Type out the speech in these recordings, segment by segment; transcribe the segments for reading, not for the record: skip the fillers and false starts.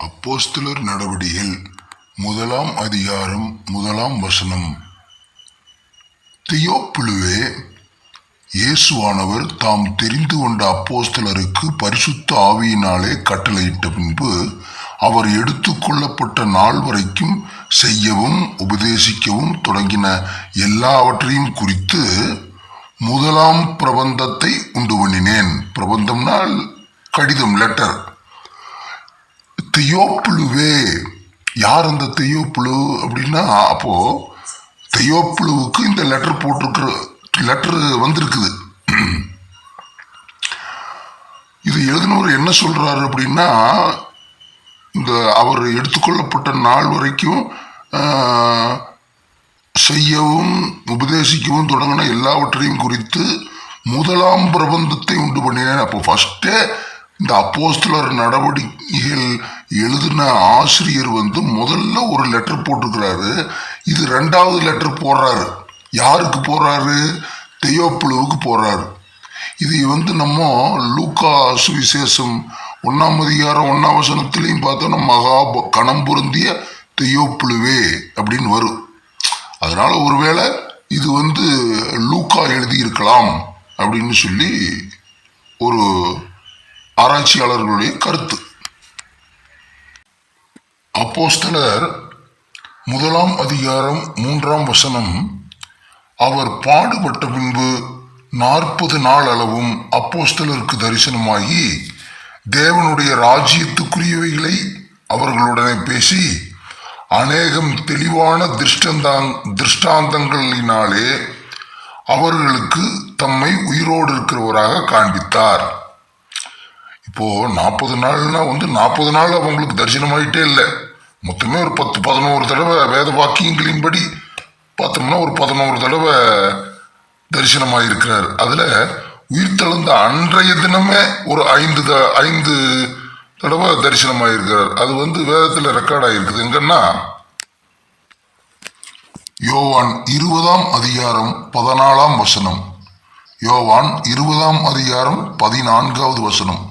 அப்போஸ்தலர் நடவடிக்கைகள் 1 அதிகாரம் 1 வசனம். தியோப்பிலுவே, இயேசுவானவர் தாம் தெரிந்து கொண்ட அப்போஸ்தலருக்கு பரிசுத்த ஆவியினாலே கட்டளையிட்ட பின்பு அவர் எடுத்துக்கொள்ளப்பட்ட நாள் வரைக்கும் செய்யவும் உபதேசிக்கவும் தொடங்கின எல்லாவற்றையும் குறித்து முதலாம் பிரபந்தத்தை உண்டு பண்ணினேன். பிரபந்தம்னால் கடிதம், லெட்டர். தியோப்பிலுவே, யார் அந்த தியோப்பிலு அப்படின்னா, அப்போ தியோப்பிலுவுக்கு இந்த லெட்டர் போட்டிருக்கிற லெட்டர் வந்திருக்குது. இது எழுதினவர் என்ன சொல்றாரு அப்படின்னா, இந்த அவர் எடுத்துக்கொள்ளப்பட்ட நாள் வரைக்கும் செய்யவும் உபதேசிக்கவும் தொடங்கின எல்லாவற்றையும் குறித்து முதலாம் பிரபந்தத்தை உண்டு பண்ணினேன். அப்போ ஃபர்ஸ்டே இந்த அப்போஸ்தலர் நடவடிக்கைகள் எழுதின ஆசிரியர் முதல்ல ஒரு லெட்டர் போட்டிருக்கிறாரு. இது 2வது லெட்டர் போடுறாரு. யாருக்கு போடுறாரு? தியோப்பிலுவுக்கு போடுறாரு. இது நம்ம லூக்கா சுவிசேஷம் 1 அதிகாரம் 1 வசனத்திலையும் பார்த்தோம்னா மகா கணம் பொருந்திய தியோப்பிலுவே அப்படின்னு வரும். அதனால ஒருவேளை இது லூக்கா எழுதியிருக்கலாம் அப்படின்னு சொல்லி ஒரு ஆராய்ச்சியாளர்களுடைய கருத்து. அப்போஸ்தலர் 1 அதிகாரம் 3 வசனம். அவர் பாடுபட்ட பின்பு 40 நாள் அளவும் அப்போஸ்தலருக்கு தரிசனமாகி தேவனுடைய ராஜ்யத்துக்குரியவைகளை அவர்களுடனே பேசி அநேகம் தெளிவான திருஷ்டாந்தங்களினாலே அவர்களுக்கு தம்மை உயிரோடு இருக்கிறவராக காண்பித்தார். இப்போ 40 நாள்னா 40 நாள் அவங்களுக்கு தரிசனமாயிட்டே இல்லை. மொத்தமே ஒரு 10-11 தடவை வேத வாக்கியங்களின்படி பார்த்தோம்னா ஒரு 11 தடவை தரிசனமாயிருக்கிறார். அதுல உயிர்த்தெழுந்த அன்றைய தினமே ஒரு 5 தடவை தரிசனமாயிருக்கிறார். அது வேதத்துல ரெக்கார்ட் ஆயிருக்குது. எங்கன்னா யோவான் 20 அதிகாரம் 14 வசனம். யோவான் 20 அதிகாரம் 14 வசனம்.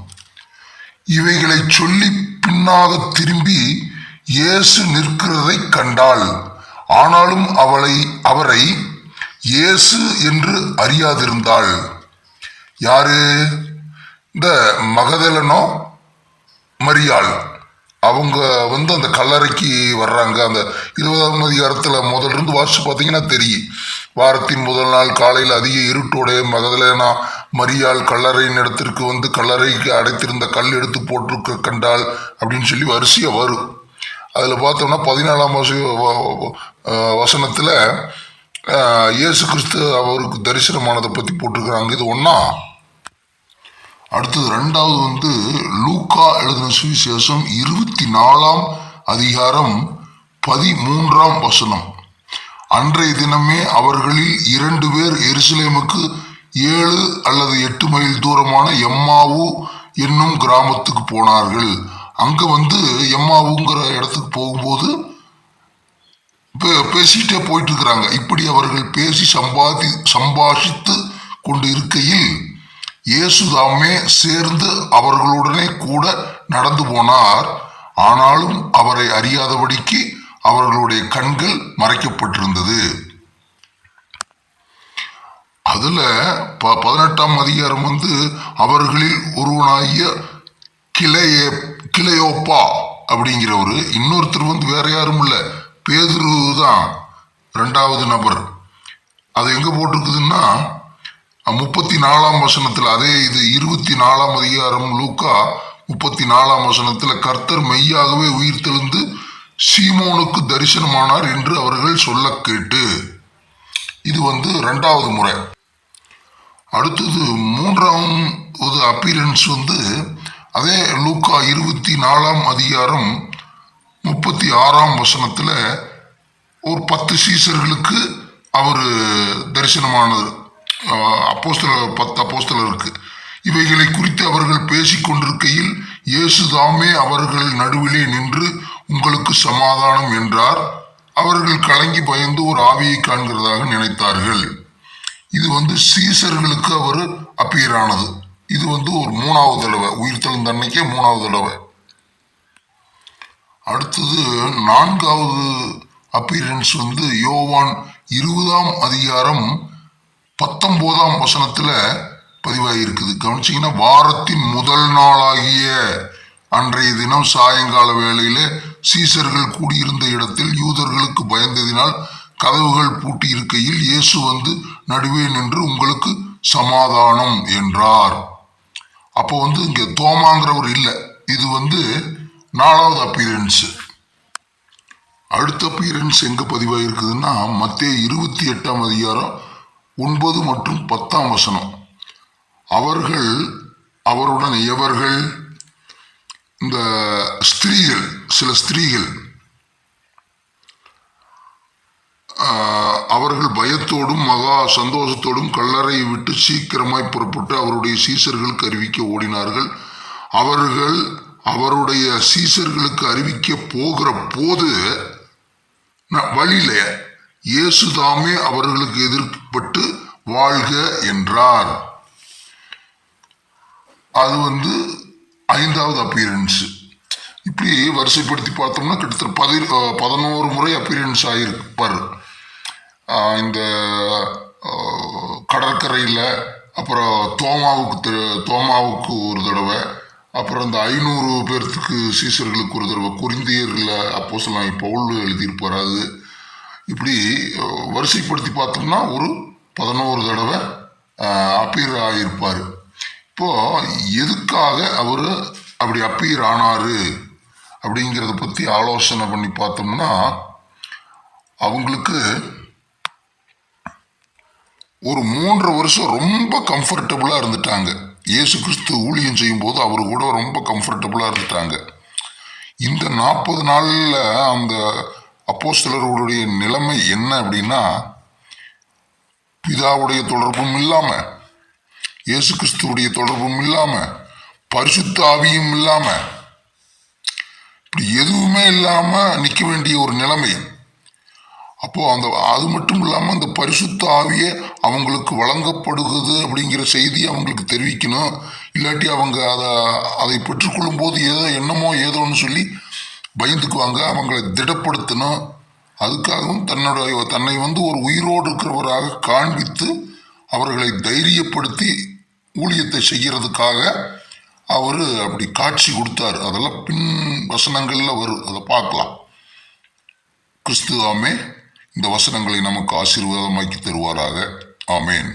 இவைகளை சொல்லி பின்னாக திரும்பி இயேசு நிற்கிறதை கண்டாள். ஆனாலும் அவரை இயேசு என்று அறியாதிருந்தாள். யாரு? இந்த மகதலேனோ மரியாள். அவங்க அந்த கல்லறைக்கு வர்றாங்க. அந்த 20 அதிகாரத்துல முதலிருந்து வாசிச்சு பார்த்தீங்கன்னா தெரியும். வாரத்தின் முதல் நாள் காலையில் அதிக இருட்டோடைய மகதலேனா மரியாள் கல்லறையின் இடத்திற்கு கல்லறைக்கு அடைத்திருந்த கல் எடுத்து போட்டிருக்க கண்டாள் அப்படின்னு சொல்லி வரிசையா வரும். அதுல பார்த்தோம்னா 14 வசனத்துல இயேசு கிறிஸ்து அவருக்கு தரிசனமானதை பத்தி போட்டிருக்கிறாங்க. இது ஒன்னா. அடுத்தது 2வது லூக்கா எழுதின சுவிசேஷம் 24 அதிகாரம் 13 வசனம். அன்றைய தினமே அவர்களில் 2 பேர் எருசலேமுக்கு 7 அல்லது 8 மைல் தூரமான எம்மாவு என்னும் கிராமத்துக்கு போனார்கள். அங்க எம்மாவுங்கிற இடத்துக்கு போகும்போது பேசிட்டே போயிட்டு இருக்கிறாங்க. இப்படி அவர்கள் பேசி சம்பாஷித்து கொண்டு இருக்கையில் இயேசுதாமே சேர்ந்து அவர்களுடனே கூட நடந்து போனார். ஆனாலும் அவரை அறியாதபடிக்கு அவர்களுடைய கண்கள் மறைக்கப்பட்டிருந்தது. அதுல 18 அதிகாரம் அவர்களில் ஒருவனாகிய கிளையோப்பா அப்படிங்கிறவரு, இன்னொருத்தர் வேற யாரும் இல்ல, பேதுரு தான் 2வது நபர். அது எங்க போட்டிருக்குதுன்னா 34 வசனத்துல. அதே இது 24 அதிகாரம் லூக்கா 34 வசனத்துல கர்த்தர் மெய்யாகவே உயிர்த்தெழுந்து சீமோனுக்கு தரிசனமானார் என்று அவர்கள் சொல்ல கேட்டு. இது 2வது முறை. அடுத்தது 3வது அப்பீரன்ஸ் அதே லூக்கா 24 அதிகாரம் 36 வசனத்துல ஒரு 10 சீசர்களுக்கு அவரு தரிசனமானது. 10 அப்போஸ்தலருக்கு. இவைகளை குறித்து அவர்கள் பேசிக் கொண்டிருக்கையில் இயேசு தாமே அவர்கள் நடுவிலே நின்று உங்களுக்கு சமாதானம் என்றார். அவர்கள் கலங்கி பயந்து ஒரு ஆவியை காண்கிறதாக நினைத்தார்கள். இது சீசர்களுக்கு அவர் அப்பியர் ஆனது. இது ஒரு 3வது தடவை, உயிர்த்தெழுந்த அன்னைக்கே 3வது தடவை. அடுத்தது 4வது அப்பீரன்ஸ் யோவான் 20ஆம் அதிகாரம் 19ஆம் வசனத்துல பதிவாயிருக்குது. கவனிச்சீங்கன்னா, வாரத்தின் முதல் நாளாகிய அன்றைய தினம் சாயங்கால வேளையில சீசர்கள் கூடியிருந்த இடத்தில் யூதர்களுக்கு பயந்ததினால் கதவுகள் பூட்டி இருக்கையில் இயேசு நடுவே நின்று உங்களுக்கு சமாதானம் என்றார். அப்போ இங்க தோமாங்கிறவர் இல்லை. இது 4வது அப்பீரன்ஸ். அடுத்த அப்பீரன்ஸ் எங்க பதிவாயிருக்குதுன்னா, மத்தேயு 28ஆம் அதிகாரம் 9 மற்றும் 10ஆம் வசனம். அவர்கள் அவருடன் எவர்கள்? இந்த ஸ்திரீகள், சில ஸ்திரீகள் அவர்கள் பயத்தோடும் மகா சந்தோஷத்தோடும் கல்லறையை விட்டு சீக்கிரமாய் புறப்பட்டு அவருடைய சீசர்களுக்கு அறிவிக்க ஓடினார்கள். அவர்கள் அவருடைய சீசர்களுக்கு அறிவிக்க போகிற போது வழியில இயேசுதாமே அவர்களுக்கு எதிர்பட்டு வாழ்க என்றார். அது 5வது அப்பீரன்ஸ். இப்படி வரிசைப்படுத்தி பார்த்தோம்னா கிட்டத்தட்ட 11 முறை அப்பீரன்ஸ் ஆகியிருப்பார். இந்த கடற்கரையில், அப்புறம் தோமாவுக்கு ஒரு தடவை, அப்புறம் இந்த 500 பேர்த்துக்கு சீசர்களுக்கு ஒரு தடவை, கொரிந்தியர்ல அப்போஸ்தலனாகிய பவுல் எழுதியிருப்பார். அது இப்படி வரிசைப்படுத்தி பார்த்தோம்னா ஒரு 11 தடவை அப்பீர் ஆகியிருப்பார். இப்போ எதுக்காக அவர் அப்படி அப்பீர் ஆனாரு அப்படிங்கிறத பற்றி ஆலோசனை பண்ணி பார்த்தோம்னா, அவங்களுக்கு ஒரு 3 வருஷம் ரொம்ப கம்ஃபர்டபுளாக இருந்துட்டாங்க. இயேசு கிறிஸ்து ஊழியம் செய்யும் போது அவரு கூட ரொம்ப கம்ஃபர்டபுளாக இருந்துட்டாங்க. இந்த 40 நாளில் அந்த அப்போஸ்தலர்களுடைய நிலைமை என்ன அப்படின்னா, பிதாவுடைய தொடர்பும் இல்லாம, இயேசு கிறிஸ்துவுடைய தொடர்பும் இல்லாம, பரிசுத்த ஆவியும் இல்லாம, இப்படி எதுவுமே இல்லாம நிக்க வேண்டிய ஒரு நிலைமை. அப்போ அது மட்டும் இல்லாம அந்த பரிசுத்த ஆவியே அவங்களுக்கு வழங்கப்படுகிறது அப்படிங்கிற செய்தி அவங்களுக்கு தெரிவிக்கணும். இல்லாட்டி அவங்க அதை பெற்றுக்கொள்ளும் போது என்னமோ ஏதோன்னு சொல்லி பயந்துக்குவாங்க. அவங்களை திடப்படுத்தணும். அதுக்காகவும் தன்னை ஒரு உயிரோடு இருக்கிறவராக காண்பித்து அவர்களை தைரியப்படுத்தி ஊழியத்தை செய்யறதுக்காக அவரு அப்படி காட்சி கொடுத்தாரு. அதெல்லாம் பின் வசனங்கள்ல வரும், அதை பார்க்கலாம். கிறிஸ்துவாமே இந்த வசனங்களை நமக்கு ஆசீர்வாதமாக்கி தருவாராக. ஆமேன்.